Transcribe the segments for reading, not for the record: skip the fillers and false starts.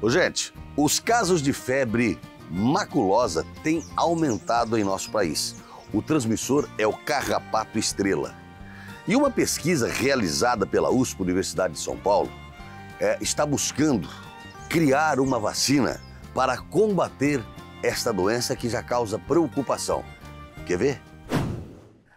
Gente, os casos de febre maculosa têm aumentado em nosso país. O transmissor é o carrapato estrela. E uma pesquisa realizada pela USP, Universidade de São Paulo, está buscando criar uma vacina para combater esta doença que já causa preocupação. Quer ver?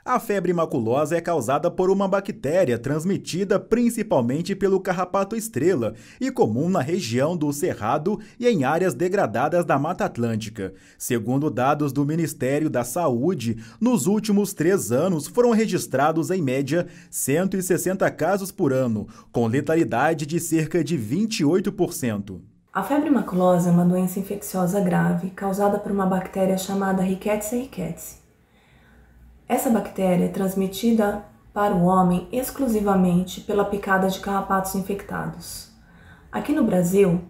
A febre maculosa é causada por uma bactéria transmitida principalmente pelo carrapato estrela e comum na região do Cerrado e em áreas degradadas da Mata Atlântica. Segundo dados do Ministério da Saúde, nos últimos 3 anos foram registrados, em média, 160 casos por ano, com letalidade de cerca de 28%. A febre maculosa é uma doença infecciosa grave causada por uma bactéria chamada Rickettsia rickettsii. Essa bactéria é transmitida para o homem exclusivamente pela picada de carrapatos infectados. Aqui no Brasil,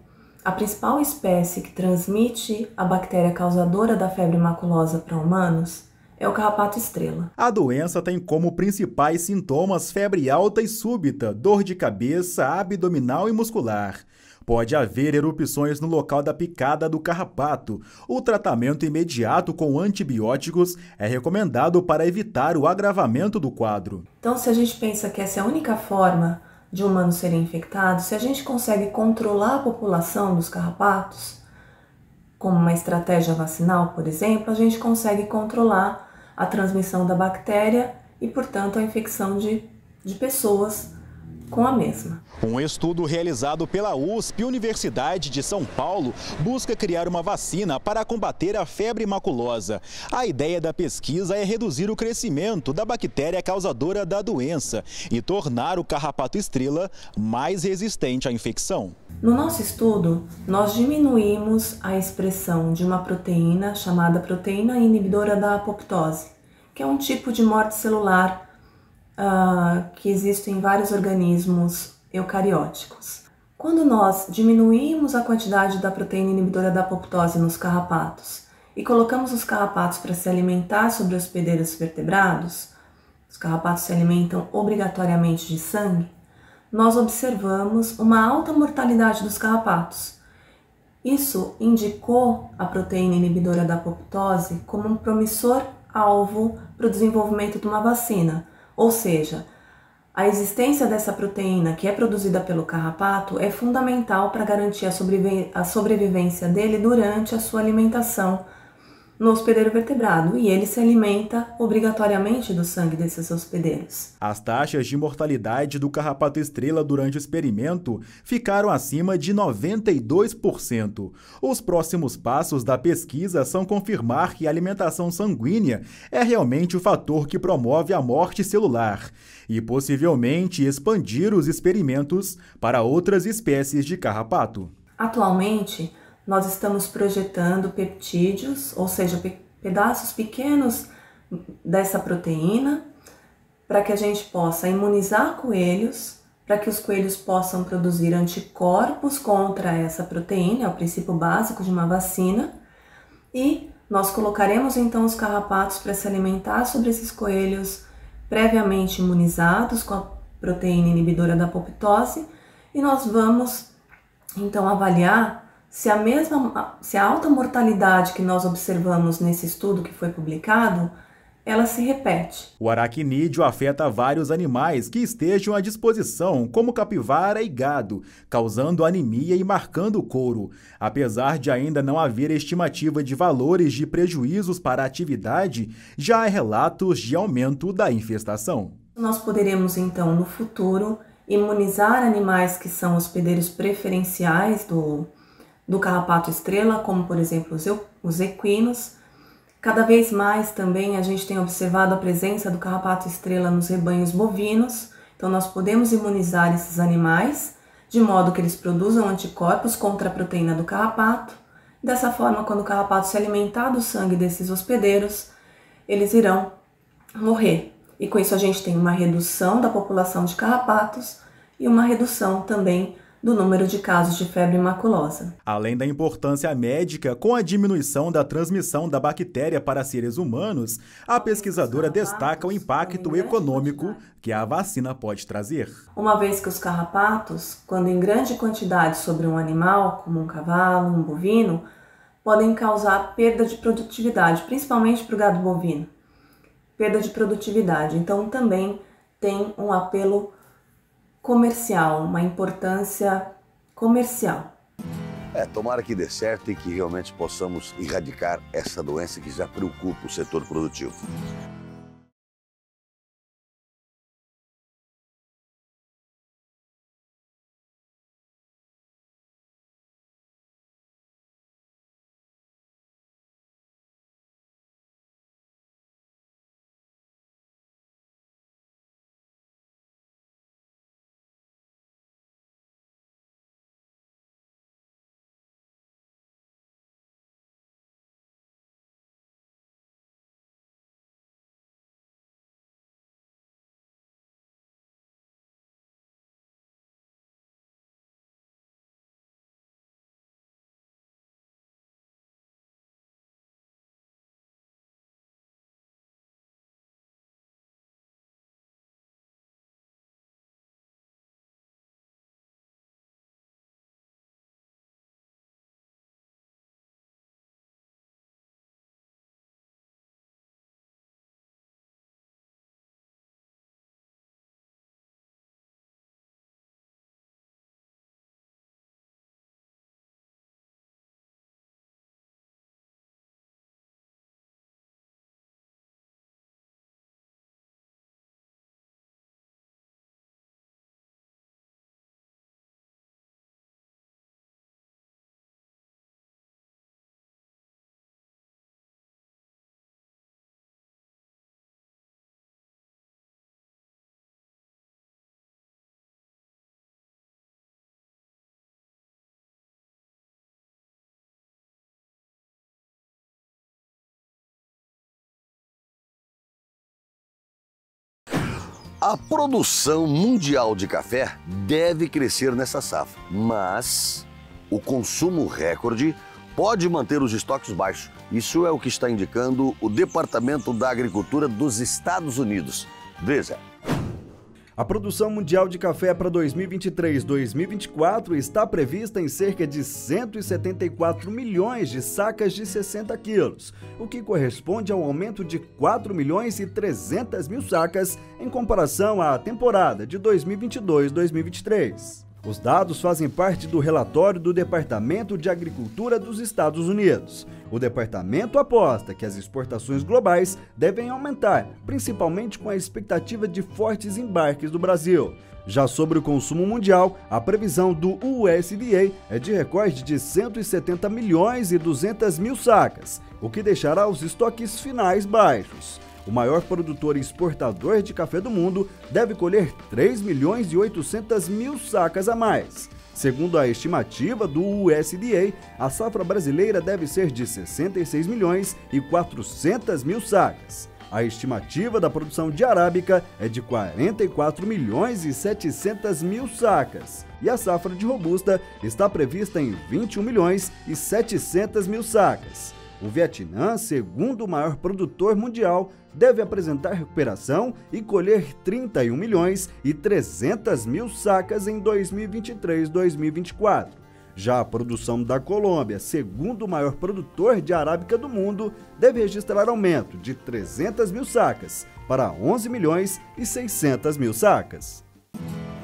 a principal espécie que transmite a bactéria causadora da febre maculosa para humanos é o carrapato estrela. A doença tem como principais sintomas febre alta e súbita, dor de cabeça, abdominal e muscular. Pode haver erupções no local da picada do carrapato. O tratamento imediato com antibióticos é recomendado para evitar o agravamento do quadro. Então, se a gente pensa que essa é a única forma de humanos serem infectados, se a gente consegue controlar a população dos carrapatos, como uma estratégia vacinal, por exemplo, a gente consegue controlar a transmissão da bactéria e, portanto, a infecção de pessoas com a mesma. Um estudo realizado pela USP, Universidade de São Paulo, busca criar uma vacina para combater a febre maculosa. A ideia da pesquisa é reduzir o crescimento da bactéria causadora da doença e tornar o carrapato estrela mais resistente à infecção. No nosso estudo, nós diminuímos a expressão de uma proteína chamada proteína inibidora da apoptose, que é um tipo de morte celular que existe em vários organismos eucarióticos. Quando nós diminuímos a quantidade da proteína inibidora da apoptose nos carrapatos e colocamos os carrapatos para se alimentar sobre hospedeiros vertebrados, os carrapatos se alimentam obrigatoriamente de sangue, nós observamos uma alta mortalidade dos carrapatos. Isso indicou a proteína inibidora da apoptose como um promissor alvo para o desenvolvimento de uma vacina. Ou seja, a existência dessa proteína que é produzida pelo carrapato é fundamental para garantir a sobrevivência dele durante a sua alimentação no hospedeiro vertebrado, e ele se alimenta obrigatoriamente do sangue desses hospedeiros. As taxas de mortalidade do carrapato estrela durante o experimento ficaram acima de 92%. Os próximos passos da pesquisa são confirmar que a alimentação sanguínea é realmente o fator que promove a morte celular e possivelmente expandir os experimentos para outras espécies de carrapato. Atualmente, nós estamos projetando peptídeos, ou seja, pedaços pequenos dessa proteína, para que a gente possa imunizar coelhos, para que os coelhos possam produzir anticorpos contra essa proteína, é o princípio básico de uma vacina, e nós colocaremos então os carrapatos para se alimentar sobre esses coelhos previamente imunizados com a proteína inibidora da apoptose, e nós vamos então avaliar se a alta mortalidade que nós observamos nesse estudo que foi publicado, ela se repete. O aracnídeo afeta vários animais que estejam à disposição, como capivara e gado, causando anemia e marcando o couro. Apesar de ainda não haver estimativa de valores de prejuízos para a atividade, já há relatos de aumento da infestação. Nós poderemos, então, no futuro, imunizar animais que são hospedeiros preferenciais do carrapato estrela, como por exemplo os equinos. Cada vez mais também a gente tem observado a presença do carrapato estrela nos rebanhos bovinos, então nós podemos imunizar esses animais, de modo que eles produzam anticorpos contra a proteína do carrapato. Dessa forma, quando o carrapato se alimentar do sangue desses hospedeiros, eles irão morrer. E com isso a gente tem uma redução da população de carrapatos e uma redução também do número de casos de febre maculosa. Além da importância médica, com a diminuição da transmissão da bactéria para seres humanos, a pesquisadora destaca o impacto econômico que a vacina pode trazer. Uma vez que os carrapatos, quando em grande quantidade sobre um animal, como um cavalo, um bovino, podem causar perda de produtividade, principalmente para o gado bovino. Perda de produtividade, então também tem um apelo comercial, uma importância comercial. Tomara que dê certo e que realmente possamos erradicar essa doença que já preocupa o setor produtivo. A produção mundial de café deve crescer nessa safra, mas o consumo recorde pode manter os estoques baixos. Isso é o que está indicando o Departamento da Agricultura dos Estados Unidos. Veja. A produção mundial de café para 2023-2024 está prevista em cerca de 174 milhões de sacas de 60 quilos, o que corresponde a um aumento de 4 milhões e 300 mil sacas em comparação à temporada de 2022-2023. Os dados fazem parte do relatório do Departamento de Agricultura dos Estados Unidos. O departamento aposta que as exportações globais devem aumentar, principalmente com a expectativa de fortes embarques do Brasil. Já sobre o consumo mundial, a previsão do USDA é de recorde de 170 milhões e 200 mil sacas, o que deixará os estoques finais baixos. O maior produtor e exportador de café do mundo deve colher 3 milhões e 800 mil sacas a mais. Segundo a estimativa do USDA, a safra brasileira deve ser de 66 milhões e 400 mil sacas. A estimativa da produção de arábica é de 44 milhões e 700 mil sacas. E a safra de robusta está prevista em 21 milhões e 700 mil sacas. O Vietnã, segundo o maior produtor mundial, deve apresentar recuperação e colher 31 milhões e 300 mil sacas em 2023-2024. Já a produção da Colômbia, segundo o maior produtor de arábica do mundo, deve registrar aumento de 300 mil sacas para 11 milhões e 600 mil sacas.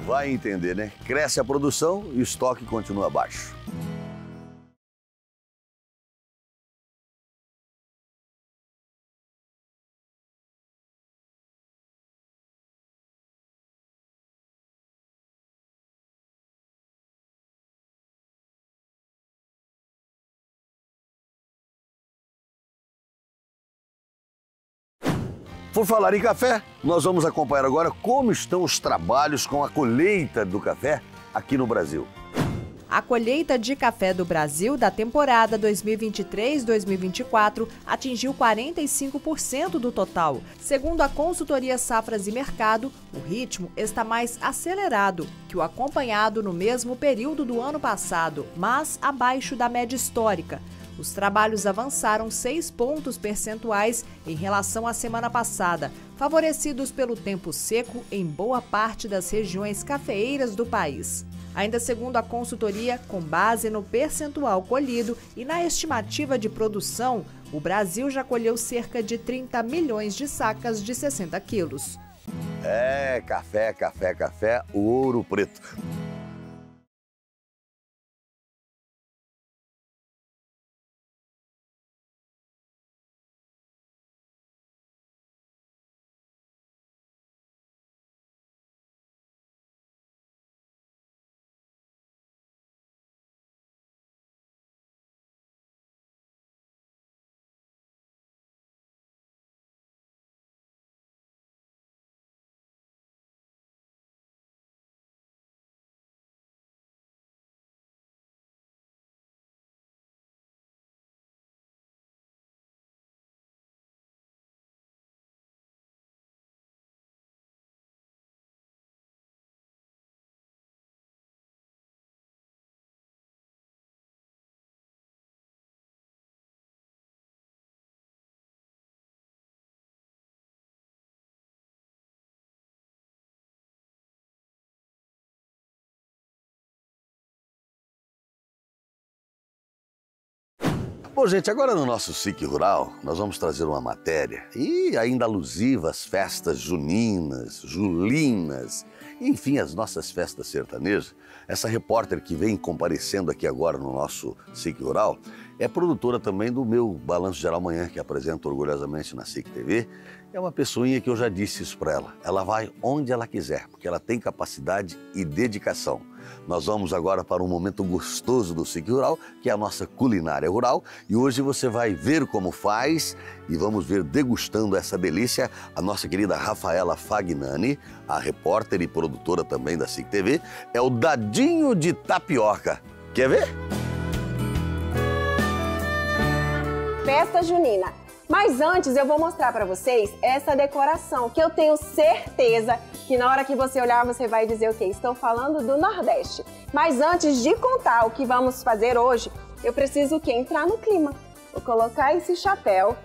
Vai entender, né? Cresce a produção e o estoque continua baixo. Por falar em café, nós vamos acompanhar agora como estão os trabalhos com a colheita do café aqui no Brasil. A colheita de café do Brasil da temporada 2023-2024 atingiu 45% do total. Segundo a consultoria Safras e Mercado, o ritmo está mais acelerado que o acompanhado no mesmo período do ano passado, mas abaixo da média histórica. Os trabalhos avançaram 6 pontos percentuais em relação à semana passada, favorecidos pelo tempo seco em boa parte das regiões cafeeiras do país. Ainda segundo a consultoria, com base no percentual colhido e na estimativa de produção, o Brasil já colheu cerca de 30 milhões de sacas de 60 quilos. Café, café, café, o Ouro Preto. Bom, gente, agora no nosso SIC Rural, nós vamos trazer uma matéria e ainda alusiva às festas juninas, julinas, enfim, as nossas festas sertanejas. Essa repórter que vem comparecendo aqui agora no nosso SIC Rural é produtora também do meu Balanço Geral Manhã, que apresento orgulhosamente na SIC TV. É uma pessoinha que eu já disse isso para ela. Ela vai onde ela quiser, porque ela tem capacidade e dedicação. Nós vamos agora para um momento gostoso do SIC Rural, que é a nossa culinária rural. E hoje você vai ver como faz e vamos ver degustando essa delícia a nossa querida Rafaela Fagnani, a repórter e produtora também da SIC TV, é o dadinho de tapioca. Quer ver? Festa junina. Mas antes eu vou mostrar para vocês essa decoração que eu tenho certeza que na hora que você olhar você vai dizer o quê? Estou falando do Nordeste. Mas antes de contar o que vamos fazer hoje, eu preciso o quê? Entrar no clima. Vou colocar esse chapéu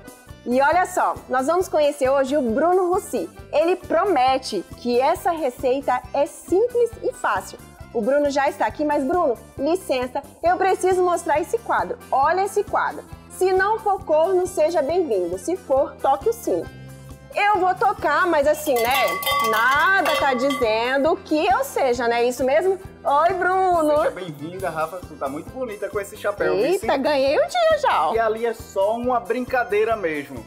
e olha só, nós vamos conhecer hoje o Bruno Russi. Ele promete que essa receita é simples e fácil. O Bruno já está aqui, mas Bruno, licença, eu preciso mostrar esse quadro. Olha esse quadro. Se não for corno, seja bem-vindo. Se for, toque o sino. Eu vou tocar, mas assim, né? Nada tá dizendo que eu seja, né? Isso mesmo? Oi, Bruno. Seja bem-vinda, Rafa. Tu tá muito bonita com esse chapéu. Eita, vice? Ganhei o dia já. E ali é só uma brincadeira mesmo.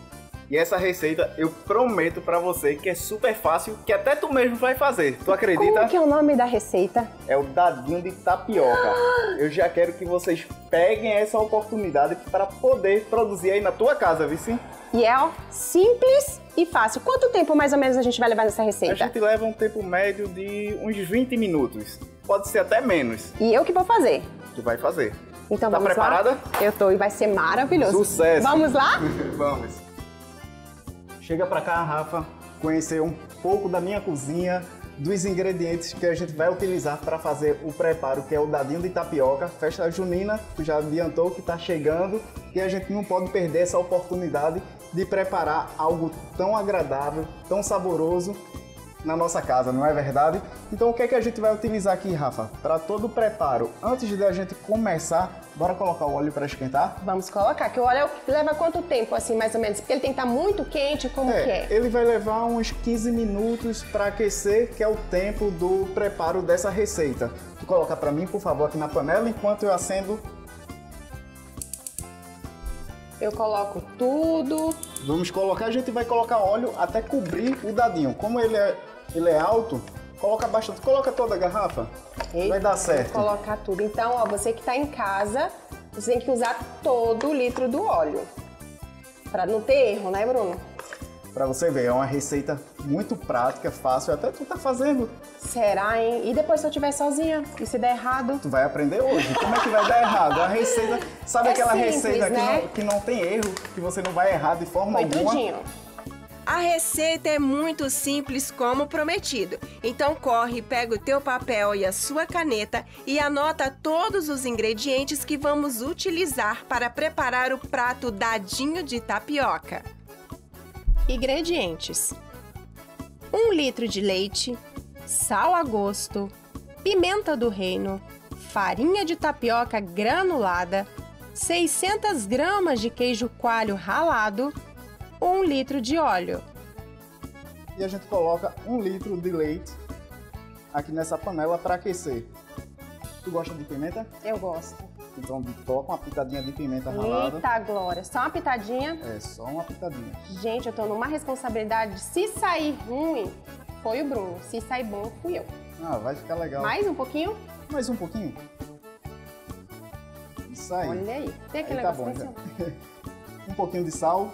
E essa receita eu prometo pra você que é super fácil, que até tu mesmo vai fazer. Tu acredita? Como que é o nome da receita? É o dadinho de tapioca. Eu já quero que vocês peguem essa oportunidade para poder produzir aí na tua casa, vice? E é, ó, simples e fácil. Quanto tempo mais ou menos a gente vai levar nessa receita? A gente leva um tempo médio de uns 20 minutos. Pode ser até menos. E eu que vou fazer. Tu vai fazer. Então tá vamos preparada? lá? Eu tô e vai ser maravilhoso. Sucesso! Vamos lá? Vamos! Chega pra cá, Rafa, conhecer um pouco da minha cozinha, dos ingredientes que a gente vai utilizar para fazer o preparo, que é o dadinho de tapioca. Festa junina, tu já adiantou que tá chegando e a gente não pode perder essa oportunidade de preparar algo tão agradável, tão saboroso na nossa casa, não é verdade? Então o que é que a gente vai utilizar aqui, Rafa? Para todo o preparo, antes de a gente começar, bora colocar o óleo para esquentar? Vamos colocar, que o óleo leva quanto tempo, assim, mais ou menos? Porque ele tem que estar muito quente, como que é? Ele vai levar uns 15 minutos para aquecer, que é o tempo do preparo dessa receita. Tu coloca para mim, por favor, aqui na panela, enquanto eu acendo. Eu coloco tudo. Vamos colocar, a gente vai colocar óleo até cobrir o dadinho. Como ele é alto, coloca bastante, coloca toda a garrafa, vai dar certo. Vou colocar tudo. Então, ó, você que tá em casa, você tem que usar todo o litro do óleo. Pra não ter erro, né, Bruno? Pra você ver, é uma receita muito prática, fácil, até tu tá fazendo. Será, hein? E depois se eu estiver sozinha e se der errado? Tu vai aprender hoje. Como é que vai dar errado? A receita, sabe É aquela simples, receita né? que não tem erro, que você não vai errar de forma Foi alguma? tudinho. A receita é muito simples como prometido. Então corre, pega o teu papel e a sua caneta e anota todos os ingredientes que vamos utilizar para preparar o prato dadinho de tapioca. Ingredientes: 1 litro de leite, sal a gosto, pimenta do reino, farinha de tapioca granulada, 600 gramas de queijo coalho ralado, 1 litro de óleo. E a gente coloca 1 litro de leite aqui nessa panela para aquecer. Tu gosta de pimenta? Eu gosto. Então coloca uma pitadinha de pimenta ralada. Eita, Glória. Só uma pitadinha? É, só uma pitadinha. Gente, eu tô numa responsabilidade. Se sair ruim, foi o Bruno. Se sair bom, fui eu. Ah, vai ficar legal. Mais um pouquinho? Mais um pouquinho. Isso aí. Olha aí. Tem aquele Aí tá negócio bom, assim, ó. Um pouquinho de sal,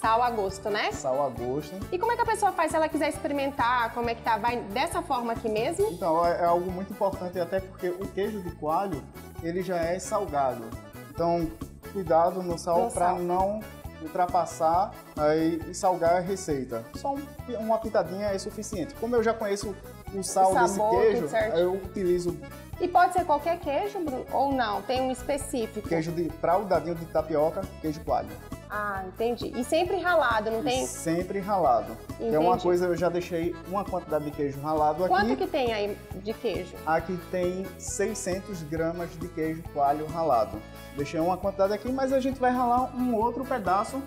Sal a gosto, né? sal a gosto. E como é que a pessoa faz se ela quiser experimentar? Como é que tá? Vai dessa forma aqui mesmo? Então, é algo muito importante, até porque o queijo de coalho, ele já é salgado. Então, cuidado no sal No para sal. não ultrapassar aí, e salgar a receita. Só uma pitadinha é suficiente. Como eu já conheço o sal O desse sabor, queijo, tudo certo. eu utilizo E pode ser qualquer queijo, Bruno? Ou não? Tem um específico? queijo para o dadinho de tapioca, queijo coalho. Ah, entendi. E sempre ralado, não tem? E sempre ralado. É uma Entendi. coisa, eu já deixei uma quantidade de queijo ralado aqui. Quanto que tem aí de queijo? Aqui tem 600 gramas de queijo coalho ralado. Deixei uma quantidade aqui, mas a gente vai ralar um outro pedaço.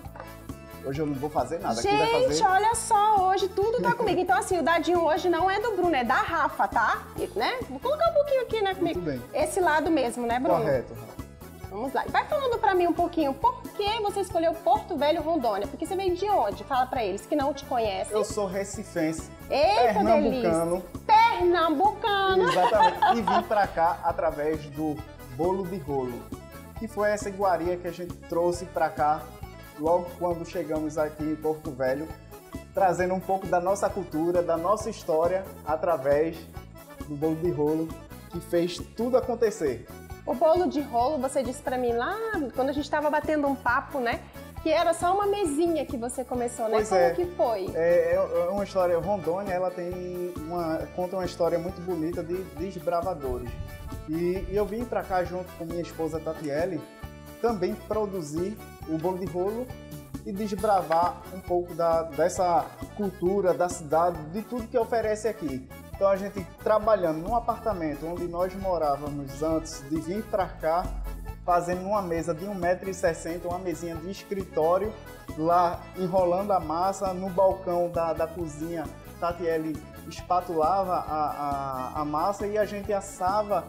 Hoje eu não vou fazer nada. Aqui vai Gente, fazer... olha só, hoje tudo tá comigo. Então, assim, o dadinho hoje não é do Bruno, é da Rafa, tá? E, né? Vou colocar um pouquinho aqui, né, comigo? Muito bem. Esse lado mesmo, né, Bruno? Correto. Vamos lá. E vai falando pra mim um pouquinho, por que você escolheu Porto Velho, Rondônia? Porque você veio de onde? Fala pra eles que não te conhecem. Eu sou recifense, Eita, pernambucano. delícia. Pernambucano. Exatamente. E vim pra cá através do bolo de rolo, que foi essa iguaria que a gente trouxe pra cá logo quando chegamos aqui em Porto Velho, trazendo um pouco da nossa cultura, da nossa história, através do bolo de rolo, que fez tudo acontecer. O bolo de rolo, você disse pra mim lá, quando a gente tava batendo um papo, né? Que era só uma mesinha que você começou, né? Pois Como é. que foi? É uma história, Rondônia, ela conta uma história muito bonita de desbravadores. E eu vim pra cá junto com minha esposa Tatiele, também produzir o bolo de rolo e desbravar um pouco dessa cultura, da cidade, de tudo que oferece aqui. Então a gente trabalhando num apartamento onde nós morávamos antes de vir para cá, fazendo uma mesa de 1,60 m, uma mesinha de escritório, lá enrolando a massa no balcão da cozinha. Tatiele espatulava a massa e a gente assava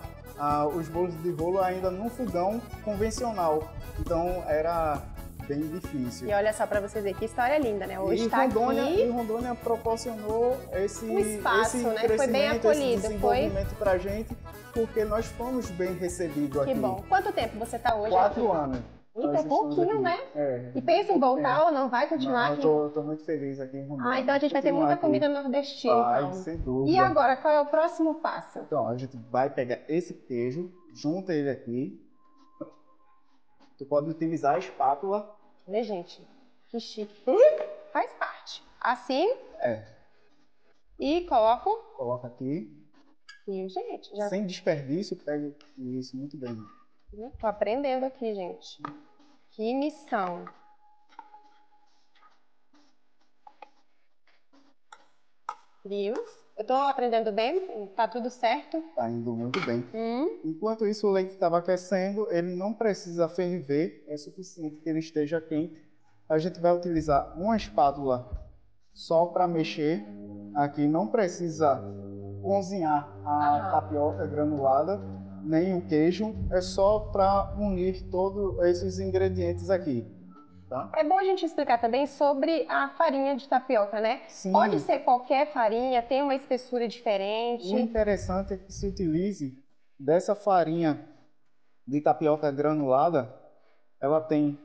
os bolos de rolo ainda num fogão convencional. Então era bem difícil. E olha só pra vocês verem, que história linda, né? Hoje E tá aqui Rondônia proporcionou esse espaço, né? crescimento, Foi bem acolhido, esse desenvolvimento pra gente, porque nós fomos bem recebidos aqui. Que bom. Quanto tempo você tá hoje 4 aqui? anos. Eita, Nós é estamos pouquinho, aqui. né? É. E pensa em voltar ou não? Vai continuar Não, aqui? eu tô muito feliz aqui em Rondônia. Ah, então a gente vai ter Continuar muita aqui. comida nordestina, Vai, então. sem dúvida. E agora, qual é o próximo passo? Então, a gente vai pegar esse queijo, junta ele aqui. Tu pode utilizar a espátula. Olha, gente, que chique. Faz parte. Assim, É. e coloco. Coloca aqui. E, gente, já Sem desperdício, pega isso muito bem. tô aprendendo aqui, gente. Que missão. Viu? Eu tô aprendendo bem? Tá tudo certo? Tá indo muito bem. Enquanto isso, o leite estava aquecendo, ele não precisa ferver, é suficiente que ele esteja quente. A gente vai utilizar uma espátula só para mexer. Aqui não precisa cozinhar a tapioca granulada, nem o queijo, é só para unir todos esses ingredientes aqui. Tá? É bom a gente explicar também sobre a farinha de tapioca, né? Sim. Pode ser qualquer farinha, tem uma espessura diferente. O interessante é que se utilize dessa farinha de tapioca granulada, ela tem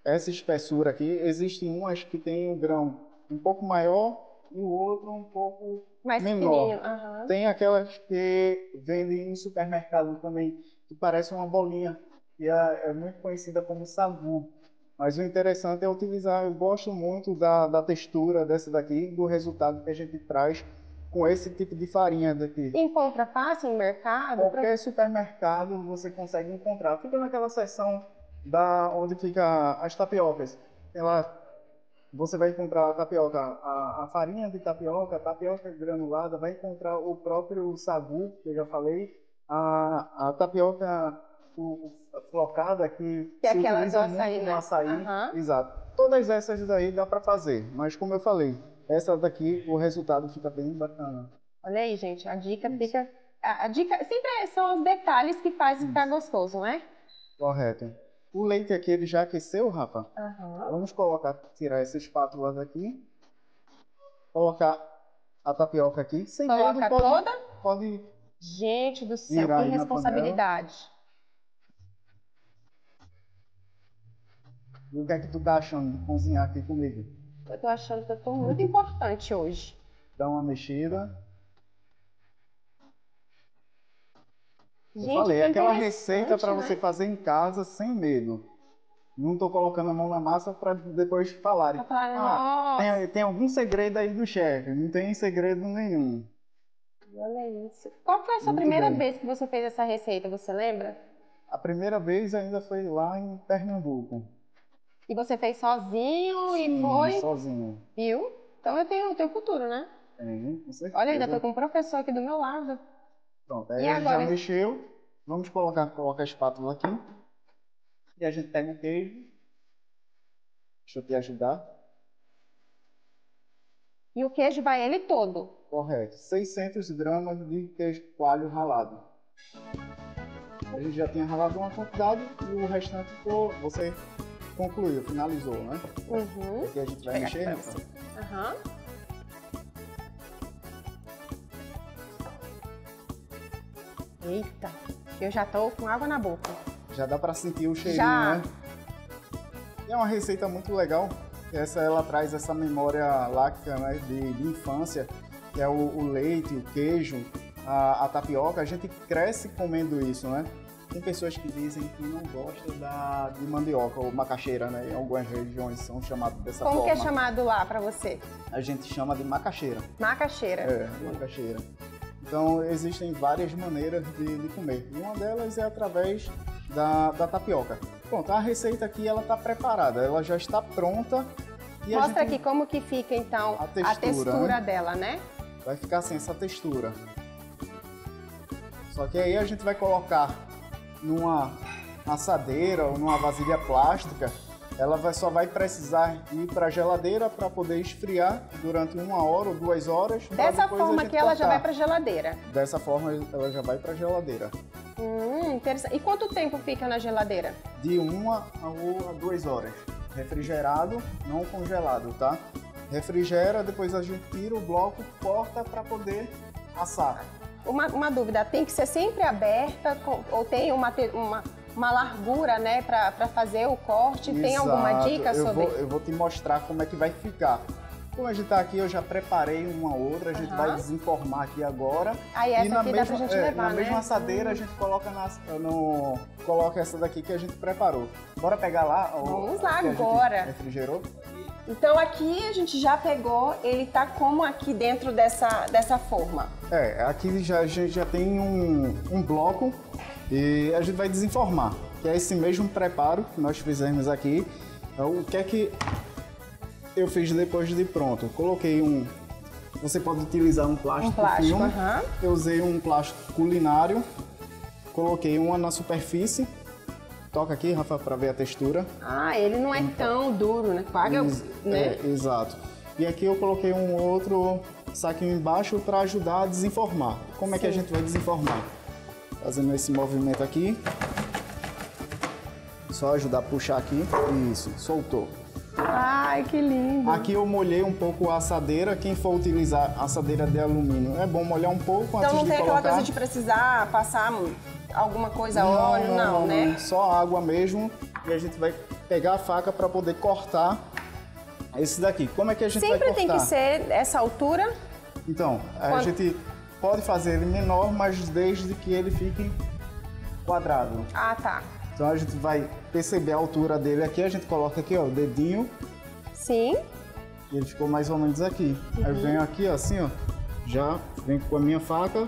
essa espessura aqui. Existem umas que tem um grão um pouco maior e o outro um pouco Mais menor. pequenininho. Aham. Tem aquelas que vendem em supermercado também, que parece uma bolinha, e é muito conhecida como sagu. Mas o interessante é utilizar, eu gosto muito da textura dessa daqui, do resultado que a gente traz com esse tipo de farinha daqui. Encontra fácil no mercado? Qualquer supermercado você consegue encontrar. Fica naquela seção onde fica as tapiocas. Você vai encontrar a tapioca, a farinha de tapioca, a tapioca granulada, vai encontrar o próprio sagu, que eu já falei, a tapioca flocada, que é se aquela utiliza do açaí, muito né? no açaí. Aham. Exato. Todas essas daí dá para fazer, mas como eu falei, essa daqui o resultado fica bem bacana. Olha aí, gente, a dica fica... A dica sempre são os detalhes que fazem ficar gostoso, né? Correto. O leite aqui, ele já aqueceu, Rafa? Aham. Vamos tirar essas espátulas aqui. Colocar a tapioca aqui. Sem Coloca medo, toda? pode Gente do céu, virar que aí na responsabilidade. E o que é que tu tá achando de cozinhar aqui comigo? Eu tô achando que eu tô muito importante hoje. Dá uma mexida. Eu Gente, falei, que é aquela interessante, receita para né? você fazer em casa sem medo. Não tô colocando a mão na massa para depois falarem. Pra falar, nossa, Tem algum segredo aí do chefe? Não tem segredo nenhum. olha isso. Qual foi a sua Muito primeira bem. vez que você fez essa receita, você lembra? A primeira vez ainda foi lá em Pernambuco. E você fez sozinho e Sim, foi, sozinho. viu? Então eu tenho futuro, né? Com certeza. Olha, ainda tô com um professor aqui do meu lado. Pronto, aí E a gente agora? já mexeu. Vamos coloca a espátula aqui. E a gente pega o queijo. Deixa eu te ajudar. E o queijo vai ele todo. Correto. 600 gramas de queijo coalho ralado. A gente já tinha ralado uma quantidade e o restante você concluiu, finalizou, né? Uhum. Aqui a gente vai Pegar mexer. pra Rafa. Aham. Eita, eu já tô com água na boca. Já dá para sentir o cheirinho, Já. né? E é uma receita muito legal. Ela traz essa memória láctea, né, de infância, que é o leite, o queijo, a tapioca. A gente cresce comendo isso, né? Tem pessoas que dizem que não gostam de mandioca ou macaxeira, né? Em algumas regiões são chamados dessa Como forma. que é chamado lá pra você? A gente chama de macaxeira. Macaxeira. É, macaxeira. Então, existem várias maneiras de comer. E uma delas é através da tapioca. Pronto, a receita aqui ela está preparada, ela já está pronta. E Mostra aqui como que fica, então, a textura, né? dela, né? Vai ficar assim, essa textura. Só que aí a gente vai colocar numa assadeira ou numa vasilha plástica. Ela só vai precisar ir para a geladeira para poder esfriar durante 1 hora ou 2 horas. Dessa forma que ela já vai para a geladeira. Dessa forma ela já vai para a geladeira. Interessante. E quanto tempo fica na geladeira? De 1 a 2 horas. Refrigerado, não congelado, tá? Refrigera, depois a gente tira o bloco, corta para poder assar. Uma dúvida, tem que ser sempre aberta ou tem uma largura, né, para fazer o corte? Exato. Tem alguma dica sobre? Eu vou te mostrar como é que vai ficar. Como a gente tá aqui, eu já preparei uma outra, a gente vai desenformar aqui agora. Aí essa e na aqui dá pra gente levar, na né? mesma assadeira a gente coloca essa daqui que a gente preparou. Bora pegar lá? Vamos lá que a gente agora. refrigerou? Então aqui a gente já pegou, ele tá como aqui dentro dessa forma? Aqui a gente já tem um bloco e a gente vai desenformar, que é esse mesmo preparo que nós fizemos aqui. O que é que eu fiz depois de pronto? Coloquei você pode utilizar um plástico filme. Eu usei um plástico culinário, coloquei uma na superfície. Toca aqui, Rafa, para ver a textura. Ele não é tão duro, né? Paga, né? Exato. E aqui eu coloquei um outro saquinho embaixo para ajudar a desenformar. Como é que a gente vai desenformar? Fazendo esse movimento aqui. Só ajudar a puxar aqui. Isso, soltou. Ai, que lindo. Aqui eu molhei um pouco a assadeira. Quem for utilizar assadeira de alumínio, é bom molhar um pouco antes de colocar. Então não tem aquela coisa de precisar passar alguma coisa, óleo, não, né? Só água mesmo. E a gente vai pegar a faca para poder cortar Esse daqui, como é que a gente vai Sempre cortar? tem que ser essa altura? Então, a gente pode fazer ele menor, mas desde que ele fique quadrado. Ah, tá. Então a gente vai perceber a altura dele aqui, a gente coloca aqui, ó, o dedinho, Sim. e ele ficou mais ou menos aqui. Aí eu venho aqui, ó, assim, ó, já venho com a minha faca.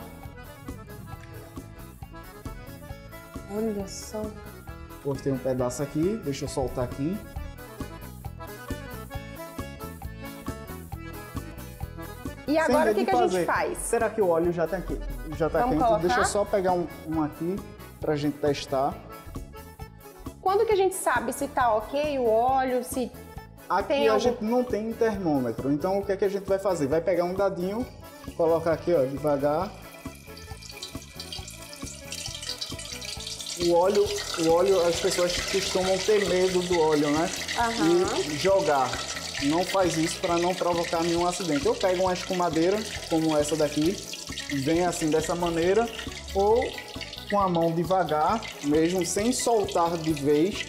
Olha só. Cortei um pedaço aqui, deixa eu soltar aqui. E agora o Sem que, que medo a de gente fazer. faz? Será que o óleo já tá aqui? Já tá Vamos quente? colocar? Deixa eu só pegar um aqui pra gente testar. Quando que a gente sabe se tá ok o óleo, se Aqui tem a algum... gente não tem termômetro, então o que é que a gente vai fazer? Vai pegar um dadinho, colocar aqui, ó, devagar. O óleo, as pessoas costumam ter medo do óleo, né? E jogar. Não faz isso para não provocar nenhum acidente. Eu pego uma escumadeira, como essa daqui, vem assim dessa maneira, ou com a mão devagar, mesmo sem soltar de vez,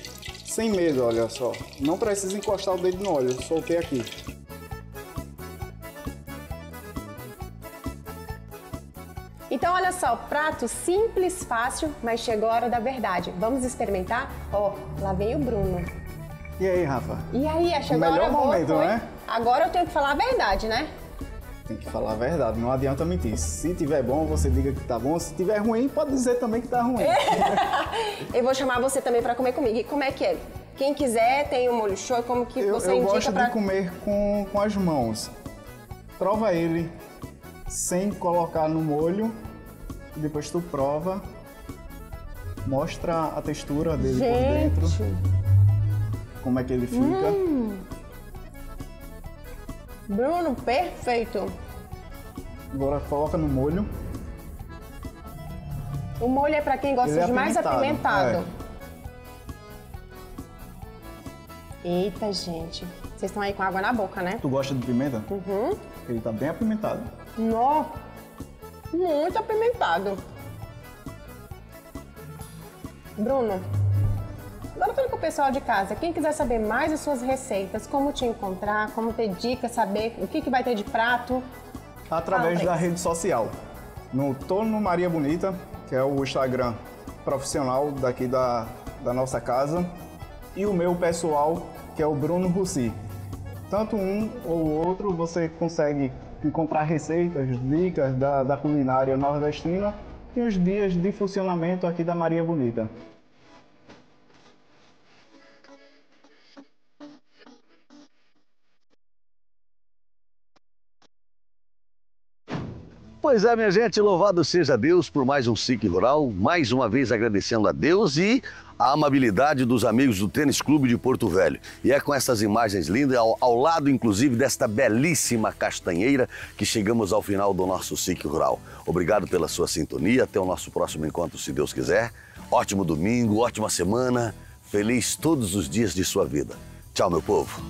sem medo, olha só. Não precisa encostar o dedo no óleo, eu soltei aqui. Então, olha só, prato simples, fácil, mas chegou a hora da verdade. Vamos experimentar? Ó, lá vem o Bruno. E aí, Rafa? E aí, chegou a hora Melhor boa, momento, foi? né? Agora eu tenho que falar a verdade, né? Tem que falar a verdade, não adianta mentir. Se tiver bom, você diga que tá bom. Se tiver ruim, pode dizer também que tá ruim. Eu vou chamar você também para comer comigo. E como é que é? Quem quiser tem um molho show, como que você Eu indica gosto para... de comer com as mãos. Prova ele sem colocar no molho. Depois tu prova. Mostra a textura dele por dentro. Como é que ele fica. Bruno, perfeito. Agora coloca no molho. O molho é para quem gosta Ele é de mais apimentado. Eita, gente. Vocês estão aí com água na boca, né? Tu gosta de pimenta? Uhum. Ele tá bem apimentado. Nó, muito apimentado. Bruno, agora falando com o pessoal de casa, quem quiser saber mais das suas receitas, como te encontrar, como ter dicas, saber o que vai ter de prato. Através Fala da pra rede social. Tô no Maria Bonita, que é o Instagram profissional daqui da nossa casa. E o meu pessoal, que é o Bruno Russi. Tanto um ou outro, você consegue encontrar receitas, dicas da culinária nordestina e os dias de funcionamento aqui da Maria Bonita. Pois é, minha gente, louvado seja Deus por mais um SIC Rural, mais uma vez agradecendo a Deus e a amabilidade dos amigos do Tênis Clube de Porto Velho. E é com essas imagens lindas, ao lado inclusive desta belíssima castanheira, que chegamos ao final do nosso SIC Rural. Obrigado pela sua sintonia, até o nosso próximo encontro, se Deus quiser. Ótimo domingo, ótima semana, feliz todos os dias de sua vida. Tchau, meu povo.